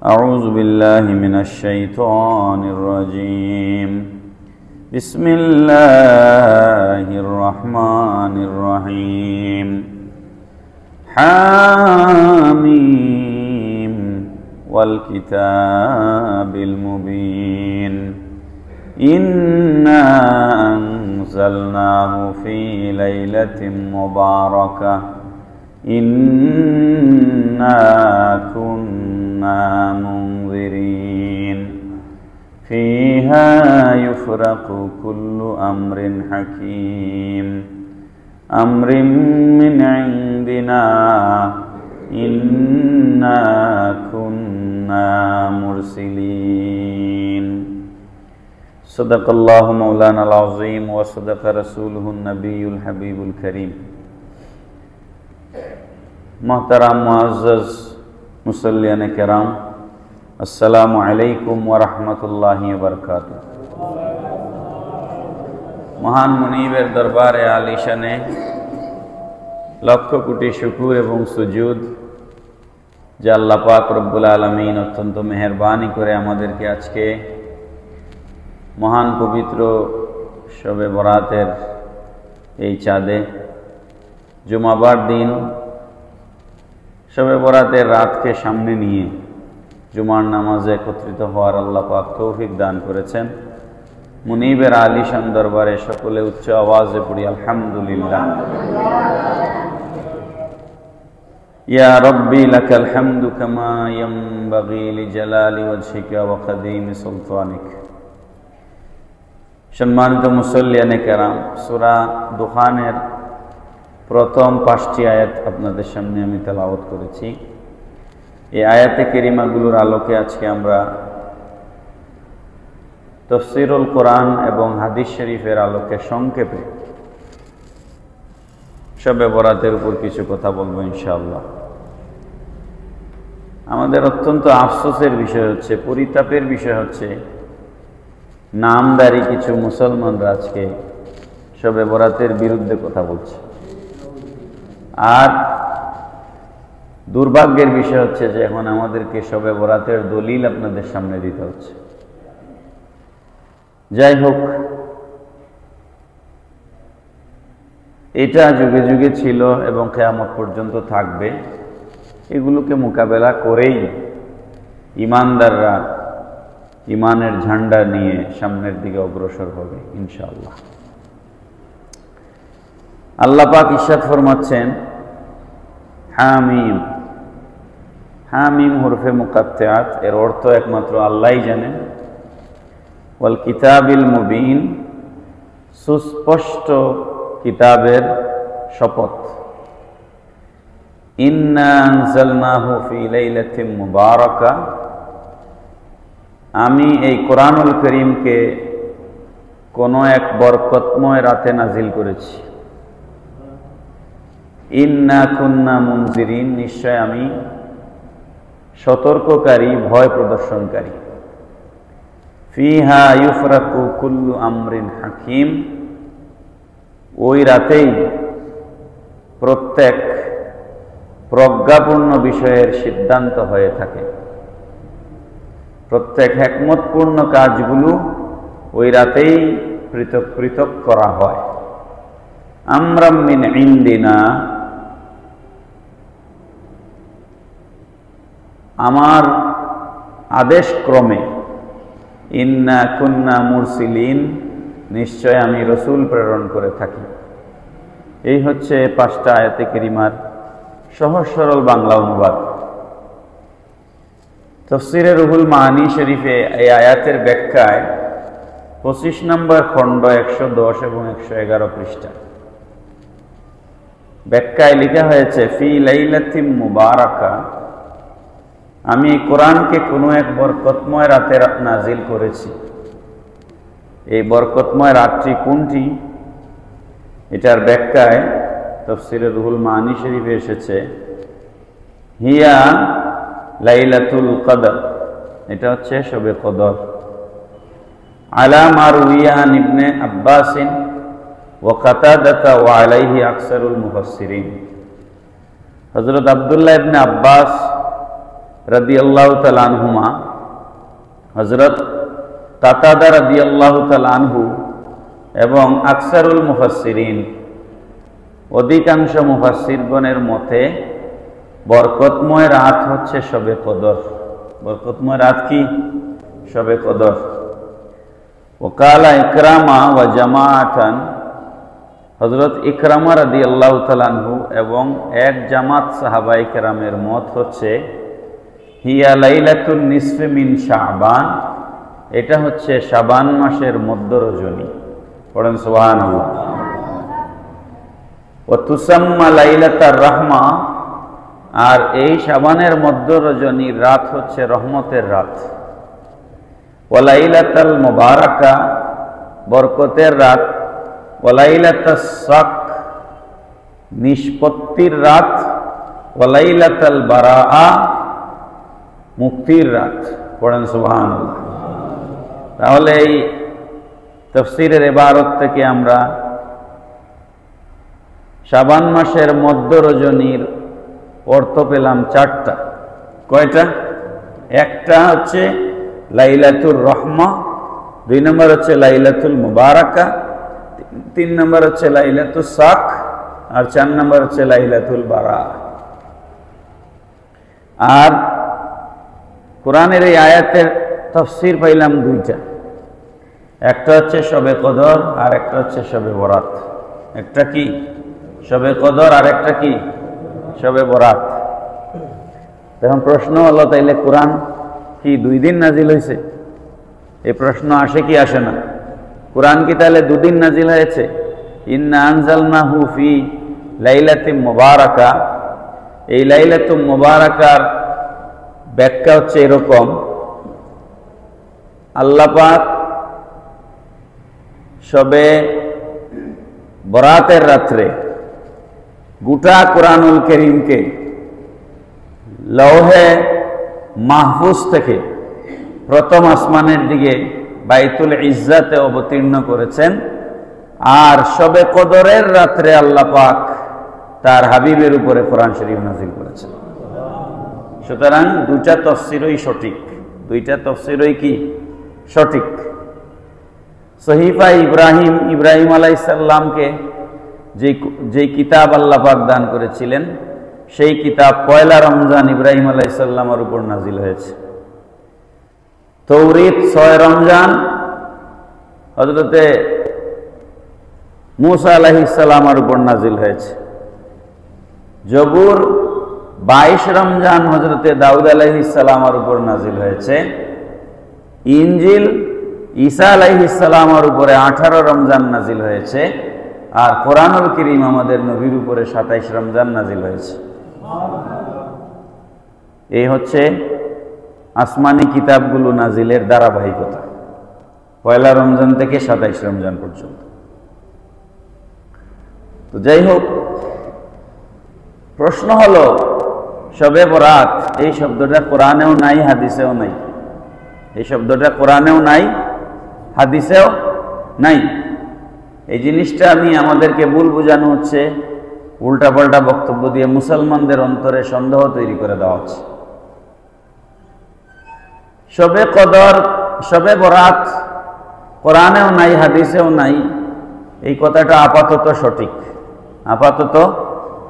أعوذ بالله من الشيطان الرجيم بسم الله الرحمن الرحيم حاميم والكتاب المبين إنا أنزلناه في ليلة مباركة إنا كنا منذرين فيها يفرق كل أمر حكيم أمر من عندنا إنا كنا مرسلين صدق الله مولانا العظيم وصدق رسوله النبي الحبيب الكريم محترم मुअज़्ज़ज़ मुसल्लियान किराम अस्सलामु अलैकुम व रहमतुल्लाहि व बरकातुहू। महान मुनीबेर दरबारे आलिशाने लक्ष कोटी शुकुर एवं सुजूद जे आल्लाह पाक रब्बुल आलामीन अत्यंत मेहरबानी करे आमादेरके आजके महान पवित्र शबे बरातेर এই চাঁদে जुमाबार दिन शबे बरातेर रातके सामने निये जुमार नामाजे एकत्रित हওয়ার আল্লাহ পাক তৌফিক দান করেছেন। মুনিবের আলিশান দরবারে সকলে উচ্চ আওয়াজে পড়ি আলহামদুলিল্লাহ। ইয়া রব্বি লাকাল হামদু কামা ইয়ানবাগি লিজালালি ওয়াজহিকা ওয়া কাদীমি সুলতানিক। সম্মানিত মুসল্লিয়ানে কেরাম, সূরা দুখানের প্রথম 5টি আয়াত আপনাদের সামনে আমি তেলাওয়াত করেছি। এই আয়াতে কারিমাগুলোর আলোকে আজকে আমরা তাফসীরুল কোরআন এবং হাদিস শরীফের আলোকে সংক্ষেপে শবে বরাতের উপর কিছু কথা বলবো ইনশাআল্লাহ। আমাদের অত্যন্ত আফসোসের বিষয় হচ্ছে, পরিতাপের বিষয় হচ্ছে, নামদারি কিছু মুসলমানরা আজকে শবে বরাতের বিরুদ্ধে কথা বলছে। আর দুর্ভাগ্যের বিষয় হচ্ছে যে এখন আমাদেরকে শবে বরাতের দলিল আপনাদের সামনে দিতে হচ্ছে। যাই হোক, এটা যুগে যুগে ছিল এবং কিয়ামত পর্যন্ত থাকবে। এগুলোকে মোকাবেলা করেই ঈমানদাররা ঈমানের ঝান্ডা নিয়ে সামনের দিকে অগ্রসর হবে ইনশাআল্লাহ। আল্লাহ পাক ইরশাদ ফরমাচ্ছেন হামিম। হামিম হরফে মুকাত্তাআত, এর অর্থ একমাত্র আল্লাহই জানেন। ওয়াল কিতাবিল মুবিন, সুস্পষ্ট কিতাবের শপথ। ইন্না আনজালনাহু ফি লাইলাতিন মুবারাকা, আমি এই কোরআনুল করিমকে কোন এক বরকতময় রাতে নাজিল করেছি। ইন্না কুন্না মুনজিরিন, নিশ্চয় আমি সতর্ককারী, ভয় প্রদর্শনকারী। ফিহা ইউফরাকু কুল্লু আমরিন হাকিম, ওই রাতেই প্রত্যেক প্রজ্ঞাপূর্ণ বিষয়ের সিদ্ধান্ত হয়ে থাকে। প্রত্যেক হিকমতপূর্ণ কাজগুলো ওই রাতেই পৃথক পৃথক করা হয়। আমরাম মিন ইনদিনা, আমার আদেশ ক্রমে। ইন্না কুন্না মুরসিলিন, নিশ্চয় আমি রসুল প্রেরণ করে থাকি। এই হচ্ছে 5টা আয়াতে কারিমার সহজ সরল বাংলা অনুবাদ। তাফসীরে রুহুল মাআনি শরীফে এই আয়াতের ব্যাখ্যায় 25 নম্বর খণ্ড 110 এবং 111 পৃষ্ঠা ব্যাখ্যায় লেখা হয়েছে, ফি লাইলাতিন মুবারাকা, আমি এই কোরআনকে কোনো এক বরকতময় রাতে নাজিল করেছি। এই বরকতময় রাতটি কোনটি? এটার ব্যাখ্যায় তাফসীরে রুহুল মাআনি শরীফে এসেছে, হিয়া লাইলাতুল কদর, এটা হচ্ছে শবে কদর। আলা মা রুইয়া আন ইবনে আব্বাস ওয়া কাতাদাতা ওয়া আলাইহি আকসারুল মুফাসসিরিন। হযরত আব্দুল্লাহ ইবনে আব্বাস রাদিয়াল্লাহু তাআলা আনহুমা, হযরত কাতাদা রাদিয়াল্লাহু তাআলা আনহু এবং আকসারুল মুফাসসিরিন, অধিকাংশ মুফাসসিরগণের মতে বরকতময় রাত হচ্ছে শবে কদর। বরকতময় রাত কি? শবে কদর। ওয়াকালা ইকরামা ওয়া জামাআতান, হযরত ইকরামা রাদিয়াল্লাহু তাআলা আনহু এবং এক জামাত সাহাবায়ে কেরামের মত হচ্ছে হিয়া লাইলাতুন নিসফি মিন শাবান, এটা হচ্ছে শাবান মাসের মধ্য রজনী। পড়েন সুবহানাল্লাহ। ওয়া তুসাম্মা লাইলাতার রাহমা, আর এই শাবানের মধ্য রজনীর রাত হচ্ছে রহমতের রাত। ওয়া লাইলাতাল মুবারাকা, বরকতের রাত। ওয়া লাইলাতাস সাক, নিষ্পত্তির রাত। ওয়া লাইলাতাল বারাআ, মুক্তির রাত। পড়েন সুবহানাল্লাহ। তাহলে এই তাফসীরের ইবারত থেকে আমরা শাবান মাসের মধ্য রজনীর অর্থ পেলাম চারটা। কয়টা? একটা হচ্ছে লাইলাতুর রহমা, 2 নম্বর হচ্ছে লাইলাতুল মুবারাকা, 3 নম্বর হচ্ছে লাইলাতুস সাক, আর 4 নম্বর হচ্ছে লাইলাতুল বারা। আর কোরআনের এই আয়াতের তাফসীর পাইলাম 2টা, একটা হচ্ছে শবে কদর আর একটা হচ্ছে শবে বরাত। একটা কি? শবে কদর, আর একটা কি? শবে বরাত। এখন প্রশ্ন হলো, তাইলে কোরআন কি 2 দিন নাজিল হয়েছে? এই প্রশ্ন আসে কি আসে না? কোরআন কি তাহলে 2 দিন নাজিল হয়েছে? ইন্না আনজালনাহু ফি লাইলাতিন মুবারাকা, এই লাইলাতুল মুবারাকার ব্যাখ্যা হচ্ছে এরকম, আল্লাহ পাক শবে বরাতের রাত্রে গোটা কোরআনুল কারীমকে লৌহে মাহফুজ থেকে প্রথম আসমানের দিকে বাইতুল ইজ্জাতে অবতীর্ণ করেছেন, আর শবে কদরের রাত্রে আল্লাহ পাক তার হাবিবের উপরে কোরআন শরীফ নাজিল করেছেন। সুতরাং 2টা তাফসীরই সঠিক, 2টা তাফসীরই কি সঠিক। সহিফা ইব্রাহিম আলাইহিস সালামকে যে কিতাব আল্লাহ পাক দান করেছিলেন, সেই কিতাব পয়লা রমজান ইব্রাহিম আলাইহিস সালামের উপর নাজিল হয়েছে। তৌরাত 6 রমজান হযরতে মূসা আলাইহিস সালামের উপর নাজিল হয়েছে। জবুর 22 রমজান হযরতে দাউদ আলাইহিস সালামের উপর নাজিল হয়েছে। ইনজিল ঈসা আলাইহিস সালামের উপরে 18 রমজান নাজিল হয়েছে। আর কোরআনুল কারীম আমাদের নবীর উপরে 27 রমজান নাজিল হয়েছে। এই হচ্ছে আসমানি কিতাবগুলো নাজিলের ধারাবাহিকতা, পয়লা রমজান থেকে 27 রমজান পর্যন্ত। তো যাই হোক, প্রশ্ন হলো শবে বরাত, এই শব্দটা কোরআনেও নাই, হাদিসেও নাই। এই শব্দটা কোরআনেও নাই, হাদিসেও নাই। এই জিনিসটা আমাদেরকে ভুল বোঝানো হচ্ছে, উল্টাপাল্টা বক্তব্য দিয়ে মুসলমানদের অন্তরে সন্দেহ তৈরি করে দেওয়া হচ্ছে। শবে কদর, শবে বরাত কোরআনেও নাই, হাদিসেও নাই, এই কথাটা আপাতত সঠিক, আপাতত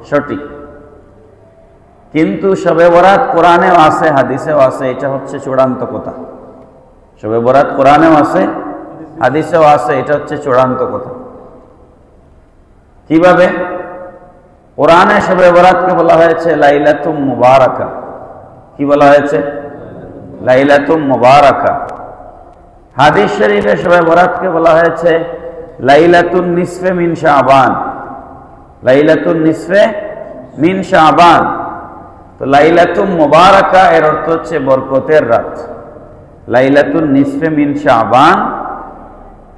সঠিক। কিন্তু শবে বরাত কোরআনেও আছে, হাদিসেও আছে, এটা হচ্ছে চূড়ান্ত কথা। শবে বরাত কোরআনেও আছে, হাদিসেও আছে, এটা হচ্ছে চূড়ান্ত কথা। কিভাবে? কোরআনে শবে বরাতকে বলা হয়েছে লাইলাতুম মুবারাকা। কি বলা হয়েছে? লাইলাতুম মুবারাকা। হাদিস শরীফে শবে বরাতকে বলা হয়েছে লাইলাতুন নিসফে মিন শাবান। লাইলাতুন নিসফে মিন শাবান। তো লাইলাতুম মুবারাকা এর অর্থ হচ্ছে বরকতের রাত। লাইলাতুন নিসফে মিন শাবান,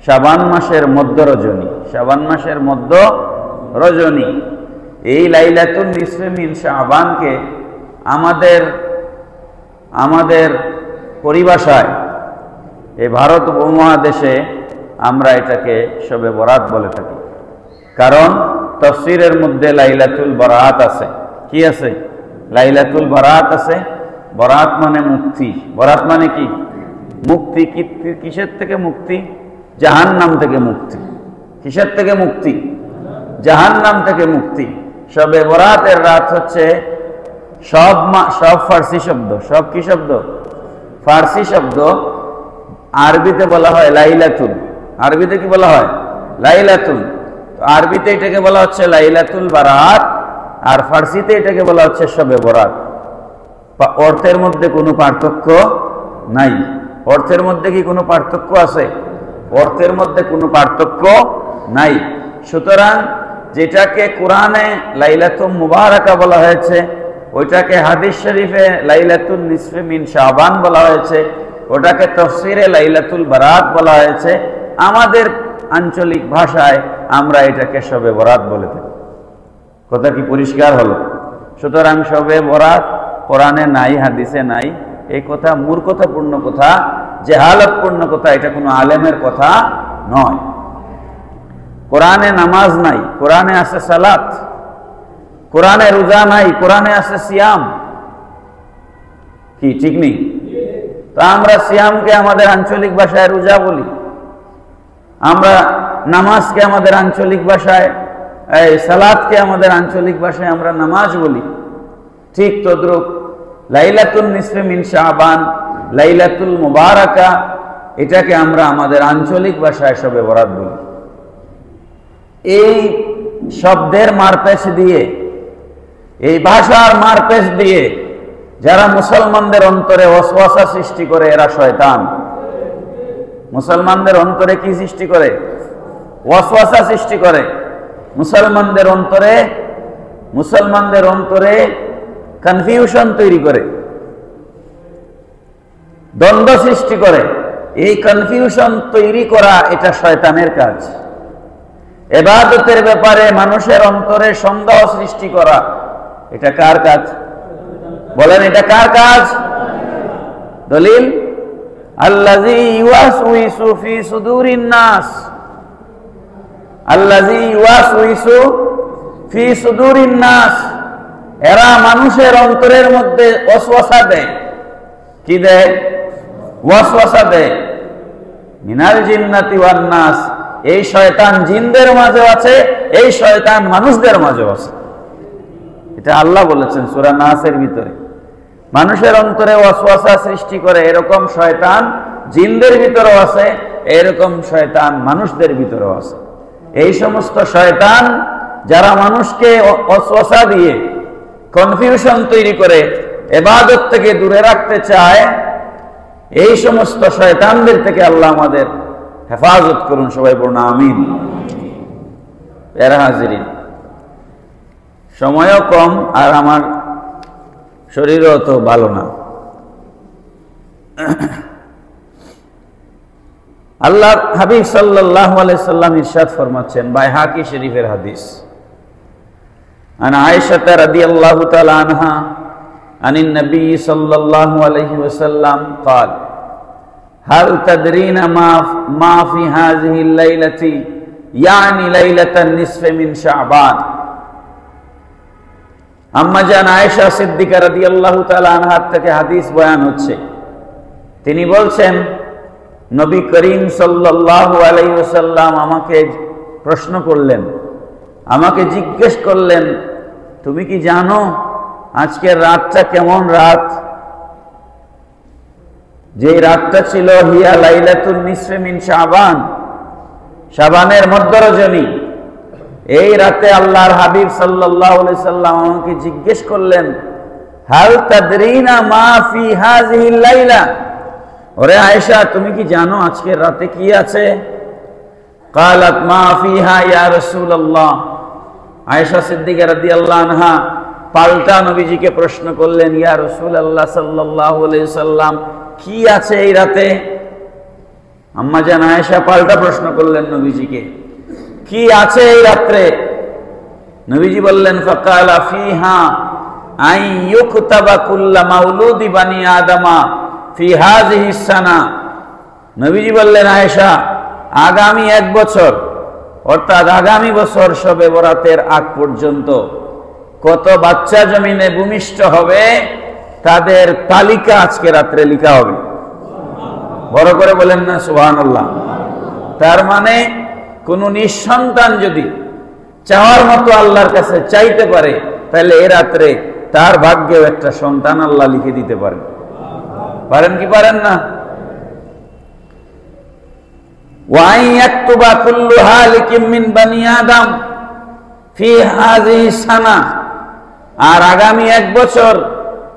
শাবান মাসের মধ্য রজনী, শাবান মাসের মধ্য রজনী। এই লাইলাতুন নিসফে মিন শাবানকে আমাদের পরিভাষায় এই ভারত উপমহাদেশে আমরা এটাকে শবে বরাত বলে থাকি। কারণ তাফসীরের মধ্যে লাইলাতুল বারাত আছে। কি আছে? লাইলাতুল বারাত আছে। বরাত মানে মুক্তি। বরাত মানে কি? মুক্তি। কিসের থেকে মুক্তি? জাহান্নাম থেকে মুক্তি। কিসের থেকে মুক্তি? জাহান্নাম থেকে মুক্তি। শবে বরাতের রাত হচ্ছে সব ফার্সি শব্দ। সব কি শব্দ? ফার্সি শব্দ। আরবিতে বলা হয় লাইলাতুল। আরবিতে কি বলা হয়? লাইলাতুল। আরবিতে এটাকে বলা হচ্ছে লাইলাতুল বারাত, আর ফার্সিতে এটাকে বলা হচ্ছে শবে বরাত। অর্থের মধ্যে কোনো পার্থক্য নাই। অর্থের মধ্যে কি কোনো পার্থক্য আছে? অর্থের মধ্যে কোনো পার্থক্য নাই। সুতরাং যেটাকে কোরআনে লাইলাতুল মুবারাকা বলা হয়েছে, ওইটাকে হাদিস শরীফে লাইলাতুল নিসফে মিন শাবান বলা হয়েছে, ওটাকে তাফসিরে লাইলাতুল বারাত বলা হয়েছে। আমাদের আঞ্চলিক ভাষায় আমরা এটাকে শবে বরাত বলে থাকি। কথা কি পরিষ্কার হলো? সুতরাং শবে বরাত কোরআনে নাই, হাদিসে নাই। এই কথা মূর্খতাপূর্ণ কথা, জেহালতপূর্ণ কথা। এটা কোনো আলেমের কথা নয়। কোরআনে নামাজ নাই, কোরআনে আছে সালাত। কোরআনে রোজা নাই, কোরআনে আছে সিয়াম। কি ঠিক নেই? তো আমরা সিয়ামকে আমাদের আঞ্চলিক ভাষায় রোজা বলি, আমরা নামাজকে আমাদের আঞ্চলিক ভাষায়, সালাতকে আমাদের আঞ্চলিক ভাষায় আমরা নামাজ বলি। ঠিক তদ্রুপ লাইলাতুল নিসফে মিন শাবান, লাইলাতুল মুবারাকা, এটাকে আমরা আমাদের আঞ্চলিক ভাষায় শবে বরাত বলি। এই শব্দের মারপেচ দিয়ে, এই ভাষার মারপেচ দিয়ে যারা মুসলমানদের অন্তরে ওয়াসওয়াসা সৃষ্টি করে, এরা শয়তান। মুসলমানদের অন্তরে কি সৃষ্টি করে? ওয়াসওয়াসা সৃষ্টি করে। মুসলমানদের অন্তরে কনফিউশন তৈরি করে, দ্বন্দ্ব সৃষ্টি করে। এই কনফিউশন তৈরি করা এটা শয়তানের কাজ। ইবাদতের ব্যাপারে মানুষের অন্তরে সন্দেহ সৃষ্টি করা এটা কার কাজ? বলেন, এটা কার কাজ? দলিল আল্লাযী ইউওয়াসউইসু ফি সুদুরিন নাস, আল্লাযী ইউওয়াসউইসু ফি সুদুরিন নাস, এরা মানুষের অন্তরের মধ্যে ওয়াসওয়াসা দেয়। কি দেয়? ওয়াসওয়াসা দেয়। মিনাল জিন্নাতি ওয়ান নাস, এই শয়তান জিনদের মাঝে আছে, এই শয়তান মানুষদের মাঝে আছে। এটা আল্লাহ বলেছেন সূরা নাসের ভিতরে। মানুষের অন্তরে ওয়াসওয়াসা সৃষ্টি করে এরকম শয়তান জিনদের ভিতরেও আছে, এরকম শয়তান মানুষদের ভিতরেও আছে। এই সমস্ত শয়তান যারা মানুষকে ওয়াসওয়াসা দিয়ে কনফিউশন তৈরি করে ইবাদত থেকে দূরে রাখতে চায়, এই সমস্ত শয়তানদের থেকে আল্লাহ আমাদের হেফাজত করুন। সবাই বলুন আমিন। প্যারা হাজিরিন, সময়ও কম আর আমার শরীরও তো ভালো না। আল্লাহর হাবিব সাল্লাল্লাহু আলাইহি সাল্লাম ইরশাদ ফরমাচ্ছেন, বাইহাকি শরীফের হাদিস, আন আয়েশা রাদিয়াল্লাহু তাআলা আনহা আনিন নবী সাল্লাল্লাহু আলাইহি ওয়াসাল্লাম قال هل تدرين ما في هذه الليلة يعني ليلة النصف من شعبان। আম্মা জান আয়েশা সিদ্দিকা রাদিয়াল্লাহু তাআলা আনহা থেকে হাদিস বয়ান হচ্ছে। তিনি বলছেন, নবী করিম সাল্লাল্লাহু আলাইহি ওয়াসাল্লাম আমাকে প্রশ্ন করলেন, আমাকে জিজ্ঞেস করলেন, তুমি কি জানো আজকের রাতটা কেমন রাত? যে রাতটা ছিল হিয়া লাইলাতুন নিসফে মিন শাবান, শাবানের মধ্য রজনী। এই রাতে আল্লাহর হাবিব সাল্লাল্লাহু আলাইহি সাল্লাম আমাকে জিজ্ঞেস করলেন, হাল তাদরিনা মা ফি হাযিহিল লাইলা, ওরে আয়েশা তুমি কি জানো আজকের রাতে কি আছে? قالت ما فيها يا رسول الله। আয়েশা সিদ্দিকা রাদিয়াল্লাহু আনহা পাল্টা নবীজিকে প্রশ্ন করলেন, ইয়া রাসূলুল্লাহ সাল্লাল্লাহু আলাইহি সাল্লাম কি আছে এই রাতে? আম্মা জান আয়েশা পাল্টা প্রশ্ন করলেন নবীজিকে, কি আছে এই রাত্রে? নবীজি বললেন, ফাকালা ফিহা আই ইউকতাবা কুল্লা মাউলুদি বানি আদমা ফি হাযিহি সানা। নবীজি বললেন, আয়েশা আগামী 1 বছর, অর্থাৎ আগামী বছর শবে বরাতের আগ পর্যন্ত কত বাচ্চা জমিনে ভূমিষ্ঠ হবে তাদের তালিকা আজকে রাত্রে লেখা হবে। বড় করে বলেন না সুবহানাল্লাহ। তার মানে কোন নিঃসন্তান যদি চাওয়ার মতো আল্লাহর কাছে চাইতে পারে, তাহলে এ রাত্রে তার ভাগ্যেও একটা সন্তান আল্লাহ লিখে দিতে পারেন। পারেন কি পারেন না? ওয়া ইয়াকতুবা কুল্লু হালিকিম মিন বানি আদম ফি হাযিহি সানা, আর আগামী 1 বছর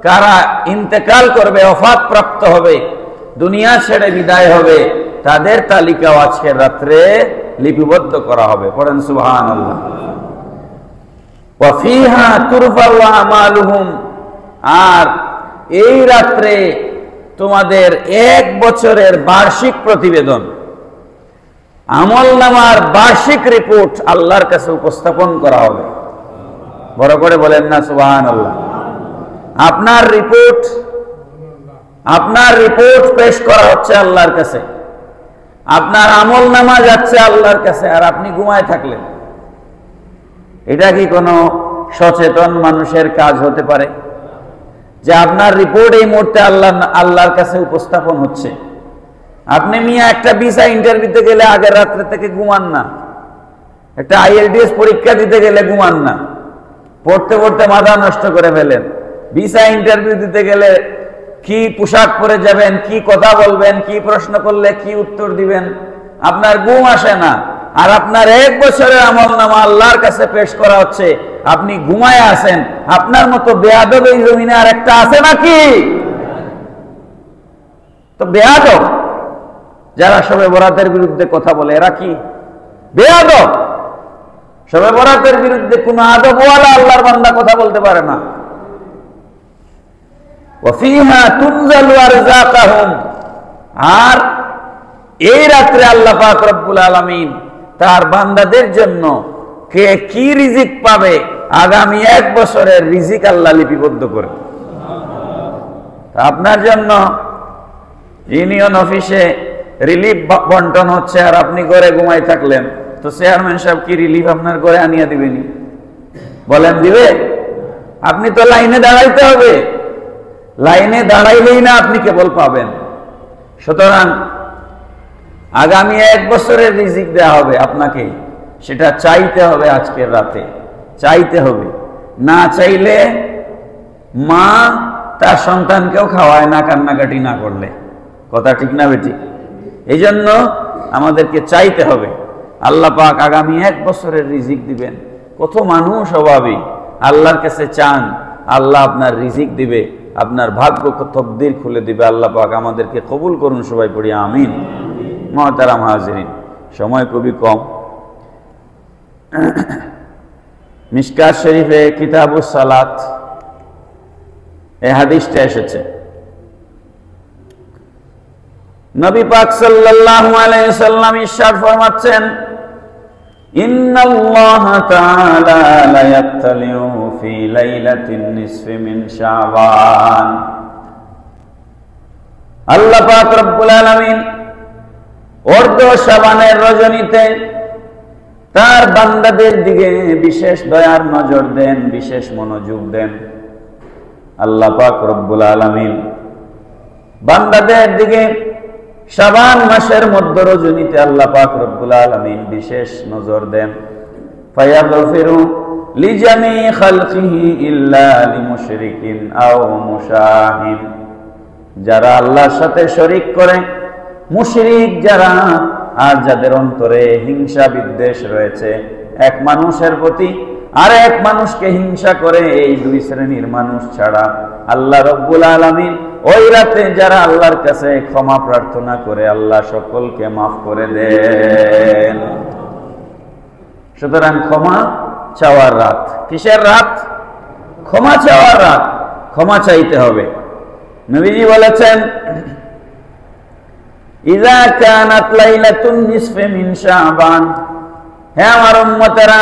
কারা ইন্তেকাল করবে, ওফাত প্রাপ্ত হবে, দুনিয়া ছেড়ে বিদায় হবে, তাদের তালিকাও আজকের রাত্রে লিপিবদ্ধ করা হবে। পড়েন সুবহানাল্লাহ। ওয়া ফিহা তুরফাউ আমালুহুম, আর এই রাত্রে তোমাদের 1 বছরের বার্ষিক প্রতিবেদন, আমলনামার বার্ষিক রিপোর্ট আল্লাহর কাছে উপস্থাপন করা হবে। বড় করে বলেন না সুবহানাল্লাহ। আপনার রিপোর্ট পেশ করা হচ্ছে আল্লাহর কাছে, আপনার আমলনামা যাচ্ছে আল্লাহর কাছে, আর আপনি ঘুমায় থাকলেন। এটা কি কোনো সচেতন মানুষের কাজ হতে পারে যে আপনার রিপোর্ট এই মুহূর্তে আল্লাহর কাছে উপস্থাপন হচ্ছে? আপনি মিয়া একটা ভিসা ইন্টারভিউতে গেলে আগের রাত্রে থেকে ঘুমান না, একটা IELTS পরীক্ষা দিতে গেলে ঘুমান না, পড়তে পড়তে মাথা নষ্ট করে ফেলেন। ভিসা ইন্টারভিউ দিতে গেলে কি পোশাক পরে যাবেন, কি কথা বলবেন, কি প্রশ্ন করলে কি উত্তর দিবেন, আপনার ঘুম আসে না। আর আপনার 1 বছরের আমলনামা আল্লাহর কাছে পেশ করা হচ্ছে, আপনি ঘুমায় আছেন। আপনার মতো বেয়াদব এই জমিনে আর একটা আছে নাকি? তো বেয়াদব যারা শবে বরাতের বিরুদ্ধে কথা বলে, এরা কি বেয়াদব? শবে বরাতের বিরুদ্ধে কোন আদবওয়ালা আল্লাহর বান্দা কথা বলতে পারে না। ওয়াফিহা তুনজালু আরযাকাহুম, আর এই রাত্রে আল্লাহ পাক রব্বুল আলামিন তার বান্দাদের জন্য কে কি রিজিক পাবে, আগামী 1 বছরের রিজিক আল্লাহ লিপিবদ্ধ করে। আপনার জন্য ইউনিয়ন অফিসে রিলিফ বন্টন হচ্ছে, আর আপনি ঘরে ঘুমাই থাকলেন, তো চেয়ারম্যান সাহেব কি রিলিফ আপনার ঘরে আনিয়ে দিবেনি? বলেন দিবে? আপনি তো লাইনে দাঁড়াইতে হবে, লাইনে দাঁড়াইলেই না আপনি কেবল পাবেন। সুতরাং আগামী 1 বছরের রিজিক দেওয়া হবে আপনাকে, সেটা চাইতে হবে আজকের রাতে, চাইতে হবে। না চাইলে মা তার সন্তানকেও খাওয়ায় না, কান্নাকাটি না করলে। কথা ঠিক না বেটি? এই জন্য আমাদেরকে চাইতে হবে। আল্লাহ পাক আগামী 1 বছরের রিজিক দিবেন। কত মানুষ অভাবী, আল্লাহর কাছে চান, আল্লাহ আপনার রিজিক দিবে, আপনার ভাগ্য তকদির খুলে দিবে। আল্লাহ পাক আমাদেরকে কবুল করুন, সবাই পড়ি আমিন। মুহতারাম হাজিরিন, সময় খুবই কম। মিশকাত শরীফে কিতাবুস সালাত এই হাদিসটা এসেছে। নবী পাক সাল্লাল্লাহু আলাইহি সাল্লাম ইরশাদ ফরমাচ্ছেন, ইন্নাল্লাহা তাআলা লা ইয়াত্তালিউ ফি লাইলাতিন নিসফি মিন শাবান। আল্লাহ পাক রব্বুল আলামিন অর্ধ শাবানের রজনীতে তার বান্দাদের দিকে বিশেষ দয়ার নজর দেন, বিশেষ মনোযোগ দেন। আল্লাহ পাক রব্বুল আলামিন বান্দাদের দিকে শাবান মাসের মধ্য রজনীতে আল্লাহ পাক রব্বুল আলামিন বিশেষ নজর দেন। ফায়াগফিরু লিজামি খালকিহি ইল্লা লিমুশরিকিন আও মুশাহিন। যারা আল্লাহর সাথে শরীক করে, মুশরিক যারা, আর যাদের অন্তরে হিংসা বিদ্বেষ রয়েছে, এক মানুষের প্রতি আর এক মানুষকে হিংসা করে, এই 2 শ্রেণীর মানুষ ছাড়া আল্লাহ রব্বুল আলামিন ওই রাতে যারা আল্লাহর কাছে ক্ষমা প্রার্থনা করে, আল্লাহ সকলকে মাফ করে দেন। সুতরাং ক্ষমা চাওয়ার রাত। কিসের রাত? ক্ষমা চাওয়ার রাত। ক্ষমা চাইতে হবে। নবীজি বলেছেন, ইযা কানাত লাইলাতুন নিসফি মিন শাবান, হে আমার উম্মতেরা,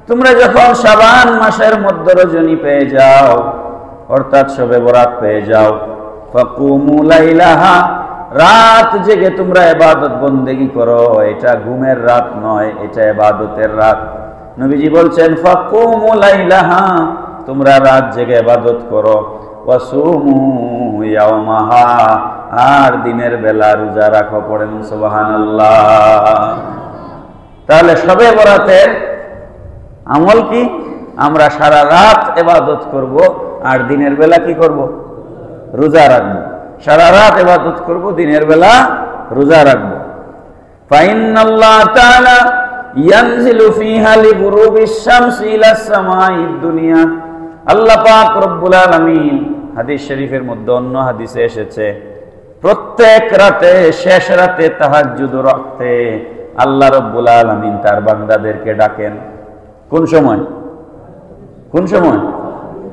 তোমরা যখন শাবান মাসের মধ্য রজনী পেয়ে যাও, অর্থাৎ শবে বরাত পেয়ে যাও, ফাকুমু লাইলাহা, রাত জেগে তোমরা ইবাদত বন্দেগী করো। এটা ঘুমের রাত নয়, এটা ইবাদতের রাত। নবীজি বলছেন, ফাকুমু লাইলাহা, তোমরা রাত জেগে ইবাদত করো। ওয়াসুমু ইয়াওমাহা, আর দিনের বেলা রোজা রাখো। পড়েন সুবহানাল্লাহ। তাহলে শবে বরাতের আমল কি? আমরা সারা রাত ইবাদত করব, আর দিনের বেলা কি করব? রোজা রাখবো। সারা রাত ইবাদত করব, দিনের বেলা রোজা রাখবো। ফাইন্নাল্লাহ তাআলা ইয়ানজিলু ফিহা লিগুরুবিশ শামসি ইলাস সামাঈদ দুনিয়া। আল্লাহ পাক রব্বুল আলামিন, হাদিস শরীফের মধ্যে অন্য হাদিসে এসেছে, প্রত্যেক রাতে, শেষ রাতে, তাহাজ্জুদের রাতে আল্লাহ রব্বুল আলামিন তার বান্দাদেরকে ডাকেন। কোন সময়? কোন সময়?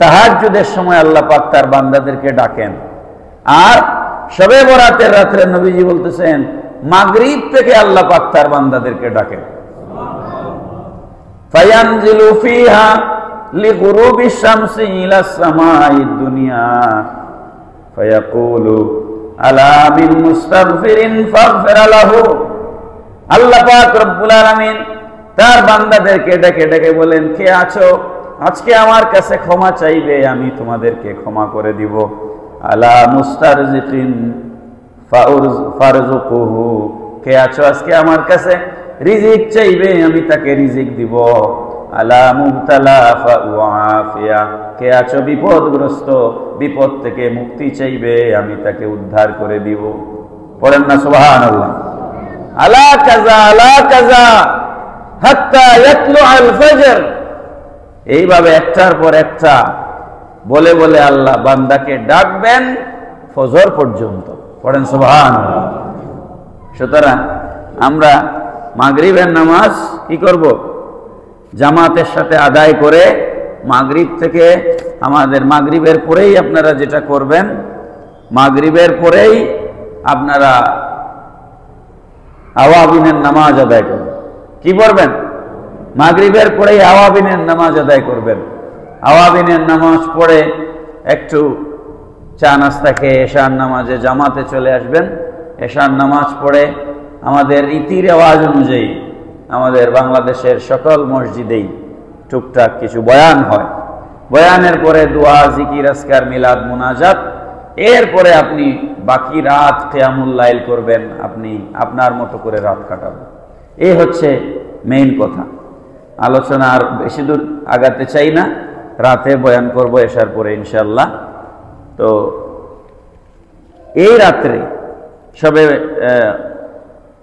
তাহাজ্জুদের সময় আল্লাহ পাক তার বান্দাদেরকে ডাকেন। আর শবে বরাতের রাতে নবীজি বলতেছেন, মাগরিব থেকে আল্লাহ পাক তার বান্দাদেরকে ডাকেন। ফায়ানজিলু ফিহা লিগুরুবিশ শামসি ইলাস সামাঈদ দুনিয়া ফায়াকুলু আলা মিন মুস্তাগফিরিন ফাগফির লাহু। আল্লাহ পাক রব্বুল আলামিন তার বান্দাদেরকে ডেকে ডেকে বলেন, কে আছো আজকে আমার কাছে ক্ষমা চাইবে, আমি তোমাদেরকে ক্ষমা করে দিব। আলা মুস্তারজিকিন ফারজুকুহু, কে আছো আজকে আমার কাছে রিজিক চাইবে, আমি তাকে রিজিক দিব। আলা মুবতালা ফাউআফিয়া, কে আছো বিপদগ্রস্ত, বিপদ থেকে মুক্তি চাইবে, আমি তাকে উদ্ধার করে দিব। পড়েন না সুবহানাল্লাহ। আলা কাযা আলা কাযা হাত্তা ইয়াতলুআল ফজর। এইভাবে একটার পর একটা বলে বলে আল্লাহ বান্দাকে ডাকবেন ফজর পর্যন্ত। পড়েন সুবহানাল্লাহ। সুতরাং আমরা মাগরিবের নামাজ কি করব? জামাতের সাথে আদায় করে মাগরিব থেকে, আমাদের মাগরিবের পরেই আপনারা যেটা করবেন, মাগরিবের পরেই আপনারা আওয়াবিনের নামাজ আদায় করবেন। কি করবেন? মাগরিবের পরেই আওয়াবিনের নামাজ আদায় করবেন। আওয়াবিনের নামাজ পড়ে একটু চা নাস্তা খেয়ে এশার নামাজে জামাতে চলে আসবেন। এশার নামাজ পড়ে আমাদের রীতি রেওয়াজ অনুযায়ী আমাদের বাংলাদেশের সকল মসজিদেই টুকটাক কিছু বয়ান হয়। বয়ানের পরে দোয়া, জিকির, আজকার, মিলাদ, মুনাজাত। এরপরে আপনি বাকি রাত কিয়ামুল লাইল করবেন, আপনি আপনার মতো করে রাত কাটাবেন। এই হচ্ছে মেইন কথা। আলোচনা আর বেশি দূর আগাতে চাই না, রাতে বয়ান করব এশার পরে ইনশাআল্লাহ। তো এই রাত্রে, সবে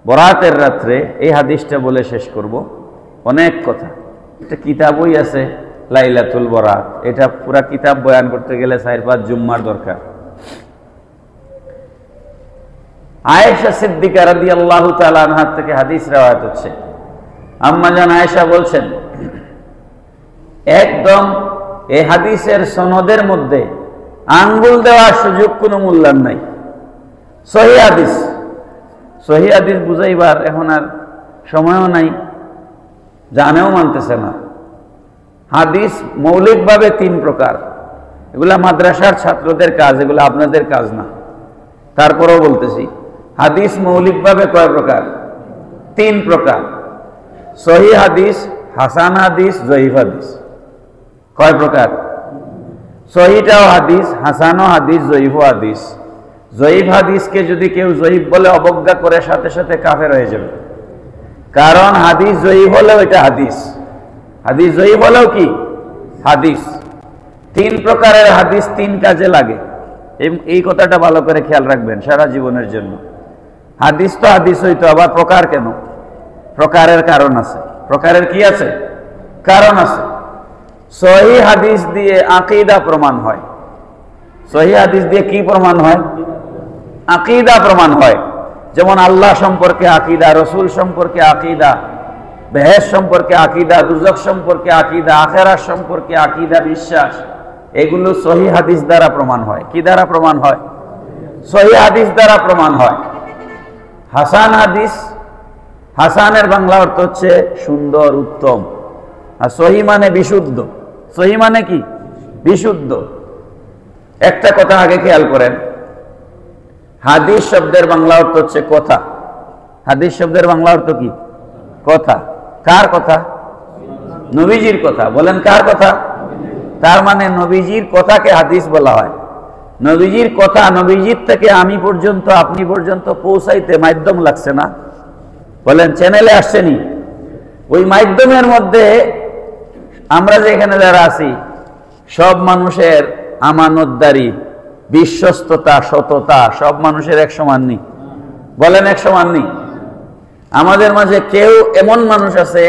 বরাতের রাত্রে এই হাদিসটা বলে শেষ করব। অনেক কথা, একটা কিতাবই আছে লাইলাতুল বরাত, এটা পুরা কিতাব বয়ান করতে গেলে 4-5 জুম্মার দরকার। আয়েশা সিদ্দিকা রাদিয়াল্লাহু তাআলা আনহা থেকে হাদিস রওয়ায়াত হচ্ছে, আম্মা জান আয়েশা বলছেন, একদম এই হাদিসের সনদের মধ্যে আঙ্গুল দেওয়ার সুযোগ কোনো মূল্যায়ন নাই। সহিহ হাদিস, সহিহ হাদিস বুঝাইবার এখন আর সময়ও নাই, জানেও মানতেছে না। হাদিস মৌলিকভাবে 3 প্রকার। এগুলা মাদ্রাসার ছাত্রদের কাজ, এগুলো আপনাদের কাজ না। তারপরেও বলতেছি, হাদিস মৌলিকভাবে কয় প্রকার? 3 প্রকার। সহিহ হাদিস, হাসান হাদিস, জয়ীফ হাদিস। কয় প্রকার? সহিটাও হাদিস, হাসানও হাদিস, জয়ীফও হাদিস। জয়ীফ হাদিসকে যদি কেউ জয়ীফ বলে অবজ্ঞা করে, সাথে সাথে কাফের হয়ে যাবে। কারণ হাদিস জয়ীফ হলেও এটা হাদিস, হাদিস জয়ীফ হলেও কি হাদিস। 3 প্রকারের হাদিস 3 কাজে লাগে। এই কথাটা ভালো করে খেয়াল রাখবেন সারা জীবনের জন্য। হাদিস তো হাদিস হইতো, আবার প্রকার কেন? প্রকারের কারণ আছে। প্রকারের কি আছে? কারণ আছে। সহিহ হাদিস দিয়ে আকীদা প্রমাণ হয়। সহিহ হাদিস দিয়ে কি প্রমাণ হয়? আকীদা প্রমাণ হয়। যেমন আল্লাহ সম্পর্কে আকীদা, রসুল সম্পর্কে আকীদা, বেহেশত সম্পর্কে আকীদা, দুজক সম্পর্কে আকীদা, আখিরাত সম্পর্কে আকীদা, বিশ্বাস, এগুলো সহিহ হাদিস দ্বারা প্রমাণ হয়। কি দ্বারা প্রমাণ হয়? সহিহ হাদিস দ্বারা প্রমাণ হয়। হাসান হাদিস, হাসানের বাংলা অর্থ হচ্ছে সুন্দর, উত্তম। আর সহিহ মানে বিশুদ্ধ। সহিহ মানে কি? বিশুদ্ধ। একটা কথা আগে খেয়াল করেন, হাদিস শব্দের বাংলা অর্থ হচ্ছে কথা। হাদিস শব্দের বাংলা অর্থ কি? কথা। কার কথা? নবীজির কথা। বলেন কার কথা? তার মানে নবীজির কথাকে হাদিস বলা হয়। নবীজির কথা নবীজির থেকে আমি পর্যন্ত আপনি পর্যন্ত পৌঁছাইতে মাধ্যম লাগছে না? বলেন চ্যানেলে আসছেনি? ওই মাধ্যমের মধ্যে আমরা যেখানে যারা আছি সব মানুষের আমানতদারি, বিশ্বস্ততা, সততা সব মানুষের এক সমান নেই। বলেন এক সমান নেই। আমাদের মাঝে কেউ এমন মানুষ আছে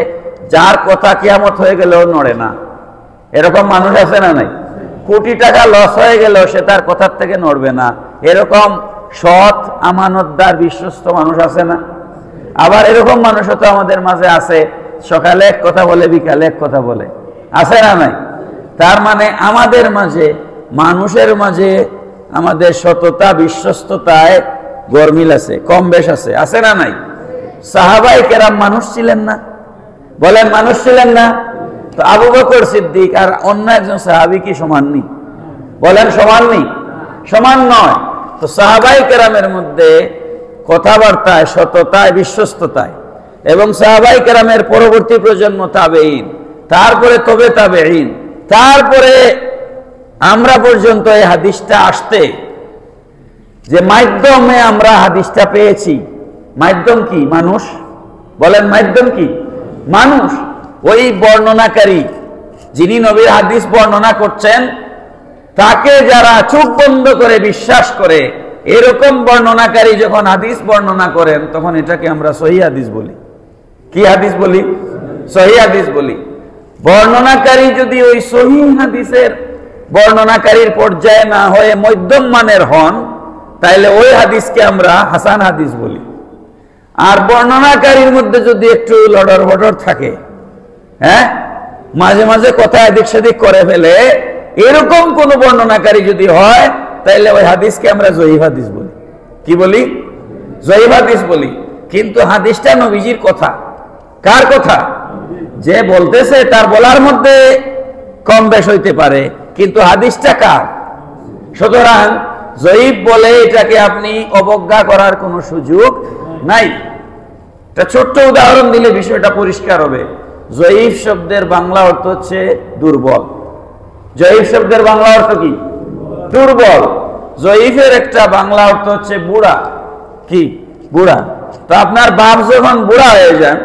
যার কথা কিয়ামত হয়ে গেলেও নড়ে না। এরকম মানুষ আছে না নাই? কোটি টাকা লস হয়ে গেলেও সে তার কথার থেকে নড়বে না। এরকম সৎ, আমানতদার, বিশ্বস্ত মানুষ আছে না? আবার এরকম মানুষও তো আমাদের মাঝে আছে, সকালে এক কথা বলে বিকালে এক কথা বলে, আছে না নাই? তার মানে আমাদের মাঝে, মানুষের মাঝে আমাদের সততা, বিশ্বস্ততায় গরমিল আছে, কম বেশ আছে, আছে না নাই? সাহাবায়ে কেরাম মানুষ ছিলেন না? বলেন মানুষ ছিলেন না? তো আবু বকর সিদ্দিক আর অন্য একজন সাহাবী কি সমান নেই? বলেন সমান নেই? সমান নয়। তো সাহাবায়ে কেরামের মধ্যে কথাবার্তায়, সততায়, বিশ্বস্ততায়, এবং সাহাবায়ে কেরামের পরবর্তী প্রজন্ম তাবেঈন, তারপরে তবে তাবেঈন, তারপরে আমরা পর্যন্ত এই হাদিসটা আসতে যে মাধ্যমে আমরা হাদিসটা পেয়েছি, মাধ্যম কি? মানুষ। বলেন মাধ্যম কি? মানুষ। ওই বর্ণনাকারী যিনি নবীর হাদিস বর্ণনা করছেন তাকে যারা চোখ বন্ধ করে বিশ্বাস করে, এরকম বর্ণনাকারী যখন হাদিস বর্ণনা করেন তখন এটাকে আমরা সহিহ হাদিস বলি। কি হাদিস বলি? সহিহ হাদিস বলি। বর্ণনাকারী যদি ওই সহিহ হাদিসের বর্ণনাকারীর পর্যায়ে না হয়ে মধ্যম মানের হন, তাইলে ওই হাদিসকে আমরা হাসান হাদিস বলি। আর বর্ণনাকারীর মধ্যে যদি একটু লড়র বড়র থাকে, হ্যাঁ, মাঝে মাঝে কথা এদিক সেদিক করে ফেলে, এরকম কোন বর্ণনাকারী যদি হয় তাইলে ওই হাদিসকে আমরা জয়ীফ হাদিস বলি। কি বলি? জয়ীফ হাদিস বলি। কিন্তু হাদিসটা নবীজির কথা। কার কথা? যে বলতেছে তার বলার মধ্যে কম বেশ হইতে পারে, কিন্তু হাদিসটা কার? সুতরাং জয়ীফ বলে এটাকে আপনি অবজ্ঞা করার কোনো সুযোগ নাই। একটা ছোট্ট উদাহরণ দিলে বিষয়টা পরিষ্কার হবে। জয়ীফ শব্দের বাংলা অর্থ হচ্ছে দুর্বল। জয়ীফ শব্দের বাংলা অর্থ কি? দুর্বল। জয়ীফের একটা বাংলা অর্থ হচ্ছে বুড়া। কি? বুড়া। তো আপনার বাপ যখন বুড়া হয়ে যান,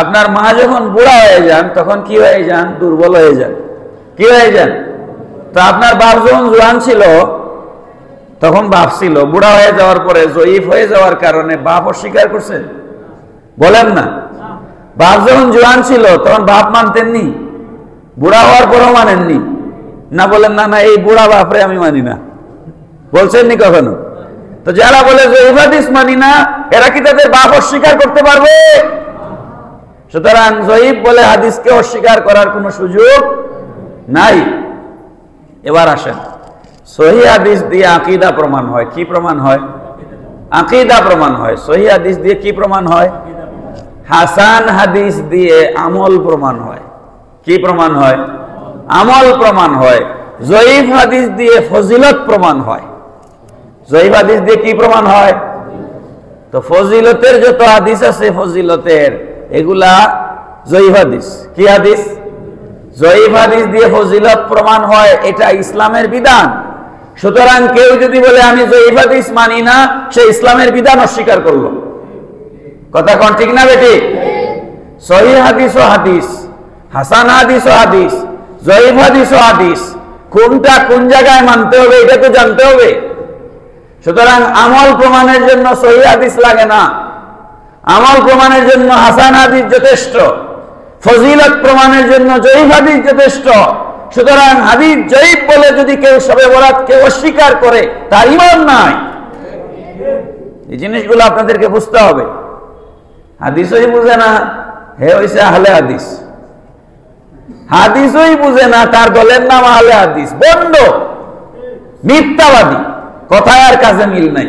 আপনার মা যখন বুড়া হয়ে যান, তখন কি হয়ে যান? দুর্বল হয়ে যান। কি হয়ে যান? তো আপনার বাপ যখন জোয়ান ছিল তখন বাপ ছিল, বুড়া হয়ে যাওয়ার পরে জয়ীফ হয়ে যাওয়ার কারণে বাপ অস্বীকার করছেন? বলেন না। বাপ যখন জোয়ান ছিল তখন বাপ মানতেননি? বুড়া হওয়ার পরও মানেননি? না বলেন না, না এই বুড়া বাপরে আমি মানি না, বলছেননি কখনো? তো যারা বলে জয়ীফ হাদিস মানি না, এরা কি তাদের বাপ অস্বীকার করতে পারবে? সুতরাং জয়ীফ বলে হাদিসকে অস্বীকার করার কোনো সুযোগ নাই। এবার আসেন, সহিহ হাদিস দিয়ে আকীদা প্রমাণ হয়। কি প্রমাণ হয়? আকীদা প্রমাণ হয়। সহিহ হাদিস দিয়ে কি প্রমাণ হয়? হাসান হাদিস দিয়ে আমল প্রমাণ হয়। কি প্রমাণ হয়? আমল প্রমাণ হয়। জয়ীফ হাদিস দিয়ে ফজিলত প্রমাণ হয়। জয়ীফ হাদিস দিয়ে কি প্রমাণ হয়? তো ফজিলতের যত হাদিস আছে, ফজিলতের এগুলা জয়ীফ হাদিস। কি হাদিস? জয়ীফ হাদিস দিয়ে ফজিলত প্রমাণ হয়, এটা ইসলামের বিধান। সুতরাং কেউ যদি বলে আমি জয়ীফ হাদিস মানি না, সে ইসলামের বিধান অস্বীকার করলো। কথা কোন ঠিক না বেটি? সহিহ হাদিস ও হাদিস, হাসান হাদিস ও হাদিস, জয়ীফ হাদিস ও হাদিস, কোনটা কোন জায়গায় মানতে হবে এটা তো জানতে হবে। সুতরাং আমল প্রমাণের জন্য সহিহ হাদিস লাগে না, আমল প্রমাণের জন্য হাসান হাদিস যথেষ্ট, ফজিলত প্রমাণের জন্য জয়ীফ হাদিস যথেষ্ট। সুতরাং হাদিস জয়ীফ বলে যদি কেউ শবে বরাতকে অস্বীকার করে, তার ঈমান নাই। এই জিনিসগুলো আপনাদেরকে বুঝতে হবে। হাদিসই বুঝে না, হে হইছে আহলে হাদিস। হাদিসই বুঝে না, তার দলের নাম আহলে হাদিস। বন্ড, মিথ্যাবাদী, কথায় আর কাজে মিল নাই।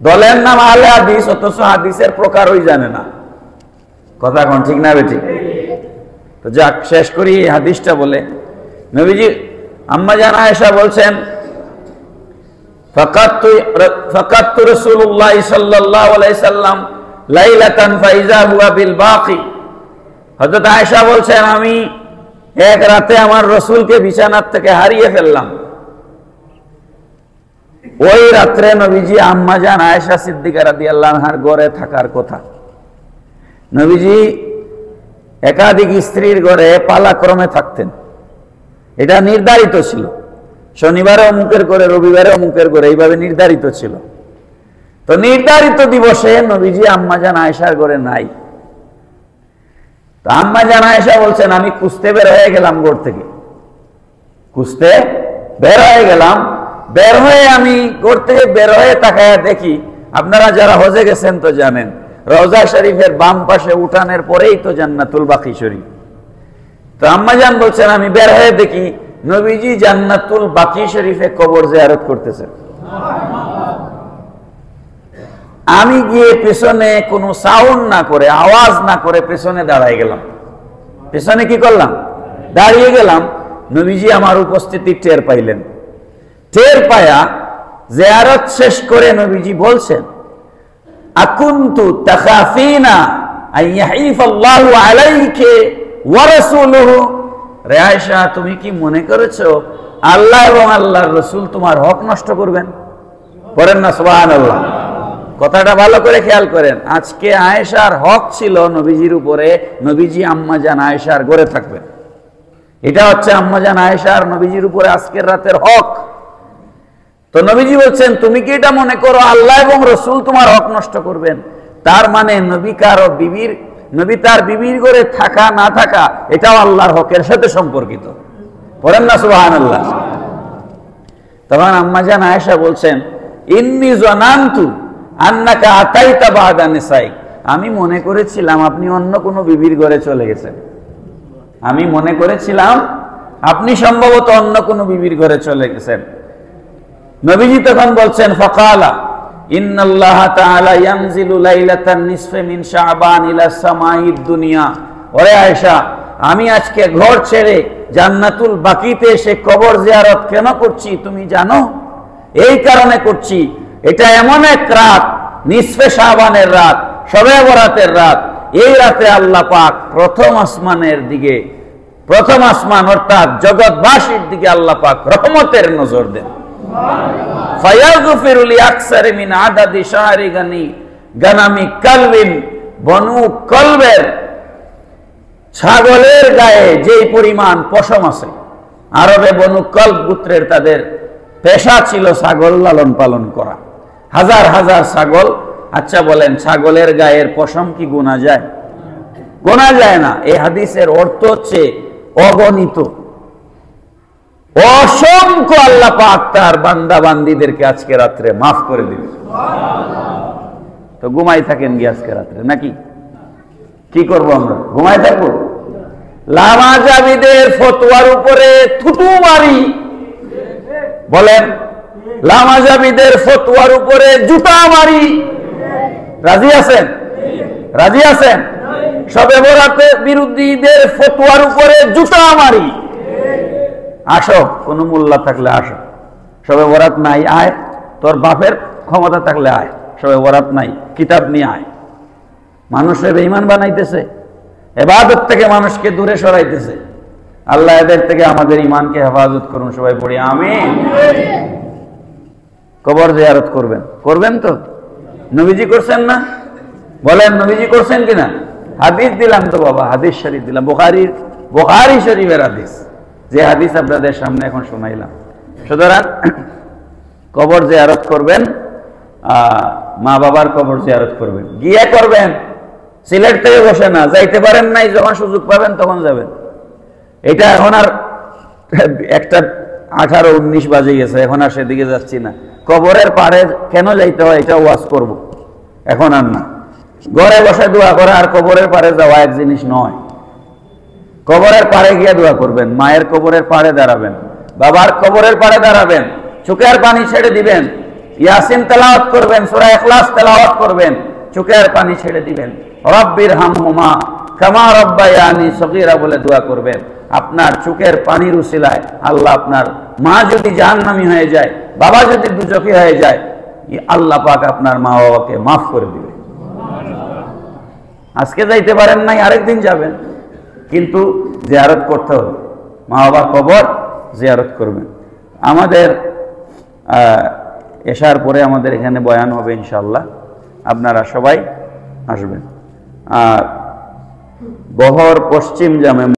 দলের নাম আহলে হাদিস, অথচ হাদিসের প্রকারই জানে না। কথা কোন ঠিক না বেটি? তো যাক, শেষ করি এই হাদিসটা বলে। নবীজি আম্মা জান আয়েশা বলছেন, ফাকাতু রাসূলুল্লাহ সাল্লাল্লাহু আলাইহি সাল্লাম লাইলাতান ফাইজা হুয়া বিল বাকি। হযরত আয়েশা বলছেন, আমি এক রাতে আমার রাসূলকে বিছানার থেকে হারিয়ে ফেললাম। ওই রাত্রে নবীজি আম্মা জান আয়েশা সিদ্দিকা রাদিয়াল্লাহু আনহার ঘরে থাকার কথা। নবীজি একাধিক স্ত্রীর ঘরে পালাক্রমে থাকতেন, এটা নির্ধারিত ছিল। শনিবারে অমুকের ঘরে, রবিবারে অমুকের ঘরে, এইভাবে নির্ধারিত ছিল। তো নির্ধারিত দিবসে নবীজি আম্মা জান আয়েশার ঘরে নাই। তো আম্মা জান আয়েশা বলছেন, আমি খুঁজতে বের হয়ে গেলাম, ঘর থেকে খুঁজতে বের হয়ে গেলাম। বের হয়ে আমি ঘর থেকে বের হয়ে তাকায়া দেখি, আপনারা যারা হজে গেছেন তো জানেন, রওজা শরীফের বাম পাশে উঠানের পরেই তো জান্নাতুল বাকি শরীফ। তো আম্মা জান বলছেন, আমি বের হয়ে দেখি নবীজি জান্নাতুল বাকি শরীফে কবর জিয়ারত করতেছেন। আমি গিয়ে পেছনে কোনো সাউন্ড না করে, আওয়াজ না করে পেছনে দাঁড়ায় গেলাম। পেছনে কি করলাম? দাঁড়িয়ে গেলাম। নবীজি আমার উপস্থিতি টের পাইলেন। টের পায়া জিয়ারত শেষ করে নবীজি বলছেন, আকুনতু তাখাফিনা আইয়াহিফাল্লাহু আলাইকে ওয়া রাসূলুহু। রে আয়েশা, তুমি কি মনে করেছো আল্লাহ এবং আল্লাহর রাসূল তোমার হক নষ্ট করবেন? বলেন না সুবহানাল্লাহ। কথাটা ভালো করে খেয়াল করেন। আজকে আয়েশার হক ছিল নবীজির উপরে, নবীজি আম্মা জান আয়েশার ঘরে থাকবেন। এটা হচ্ছে আম্মা জান আয়েশার নবীজির উপরে আজকের রাতের হক। তো নবীজি বলছেন, তুমি কি এটা মনে করো আল্লাহ এবং রাসূল তোমার হক নষ্ট করবেন? তার মানে নবী তার বিবির ঘরে থাকা না থাকা এটাও আল্লাহর হকের সাথে সম্পর্কিত। বলেন না সুবহানাল্লাহ। তখন আম্মা জান আয়েশা বলছেন, ইন্নী জানান্তু আন্নাকা আতাইতা বাদা নিসাইক। আমি মনে করেছিলাম আপনি অন্য কোনো বিবির ঘরে চলে গেছেন। আমি মনে করেছিলাম আপনি সম্ভবত অন্য কোনো বিবির ঘরে চলে গেছেন। নবীজি তখন বলছেন, ফাকালা ইন্নাল্লাহা তাআলা ইয়ানজিলু লাইলাতান নিসফি মিন শাবান ইলা সামাইদ দুনিয়া। ওরে আয়েশা, আমি আজকে ঘর ছেড়ে জান্নাতুল বাকিতে এসে কবর জিয়ারত কেন করছি তুমি জানো? এই কারণে করছি, এটা এমন এক রাত, নিসফে শাবানের রাত, শবে বরাতের রাত। এই রাতে আল্লাহ পাক প্রথম আসমান অর্থাৎ জগৎবাসীর দিকে আল্লাহ পাক রহমতের নজর দেন। ফায়াগফিরু লিআকসারি মিন আদাদি শাহরি গানামি কালবিন। বনু কলবের ছাগলের গায়ে যেই পরিমাণ পশম আছে, আরবে বনু কলব গোত্রের তাদের পেশা ছিল ছাগল লালন পালন করা, হাজার হাজার ছাগল। আচ্ছা বলেন, ছাগলের গায়ের পশম কি গোনা যায়? গোনা যায় না। এই হাদিসের অর্থ হচ্ছে অগণিত, অসংখ্য আল্লাহ পাক তার বান্দা বান্দীদেরকে আজকে রাত্রে মাফ করে দিবে। তো ঘুমাই থাকেন কি আজকে রাত্রে নাকি? কি করব আমরা? ঘুমাই থাকবো? লামাজাবিদের ফতোয়ার উপরে থুতু মারি। বলেন, লামাজাবিদের ফতোয়ার উপরে জুতা মারি। রাজি আছেন? রাজি আছেন? শবে বরাতের বিরোধীদের ফতোয়ার উপরে জুতা মারি। আসো, কোন মোল্লা থাকলে আসো। শবে বরাত নাই, আয়। তোর বাপের ক্ষমতা থাকলে আয়। শবে বরাত নাই, কিতাব নিয়ে আয়। মানুষের বেঈমান বানাইতেছে, ইবাদত থেকে মানুষকে দূরে সরাইতেছে। আল্লাহ এদের থেকে আমাদের ঈমানকে হেফাজত করুন। সবাই পড়ি আমিন। কবর জিয়ারত করবেন তো? নবীজি করছেন না? বলেন, নবীজি করছেন কিনা? হাদিস দিলাম তো বাবা, হাদিস শরীফ দিলাম, বুখারী শরীফের হাদিস, যে হাদিস আপনাদের সামনে এখন শোনাইলাম। সুতরাং কবর জিয়ারত করবেন, মা বাবার কবর জিয়ারত করবেন, গিয়ে করবেন। সিলেট থেকে বসে না, যাইতে পারেন নাই, যখন সুযোগ পাবেন তখন যাবেন। এটা এখন আর একটা 18-19 বাজে গেছে, এখন আর সেদিকে যাচ্ছি না। কবরের পাড়ে কেন যাইতে হয় এটা ওয়াজ করব, এখন আর না। ঘরে বসে দোয়া করা আর কবরের পাড়ে যাওয়া এক জিনিস নয়। কবরের পাড়ে গিয়ে দোয়া করবেন, মায়ের কবরের পাড়ে দাঁড়াবেন, বাবার কবরের পাড়ে দাঁড়াবেন, চোখের পানি ছেড়ে দিবেন, ইয়াসিন তেলাওয়াত করবেন, সূরা ইখলাস তেলাওয়াত করবেন, চোখের পানি ছেড়ে দিবেন। রব্বির হামহুমা কামা রব্বায়ানি সগীরা বলে দোয়া করবেন। আপনার চোখের পানির উসিলায় আল্লাহ, আপনার মা যদি জাহান্নামী হয়ে যায়, বাবা যদি দুজখী হয়ে যায়, আল্লাহ পাক আপনার মা বাবাকে মাফ করে দিবে। আজকে যাইতে পারেন নাই, আরেকদিন যাবেন, কিন্তু জিয়ারত করতে হবে। মা বাবার কবর জিয়ারত করবেন। আমাদের এশার পরে আমাদের এখানে বয়ান হবে ইনশাআল্লাহ, আপনারা সবাই আসবেন। আর বহর পশ্চিম জামে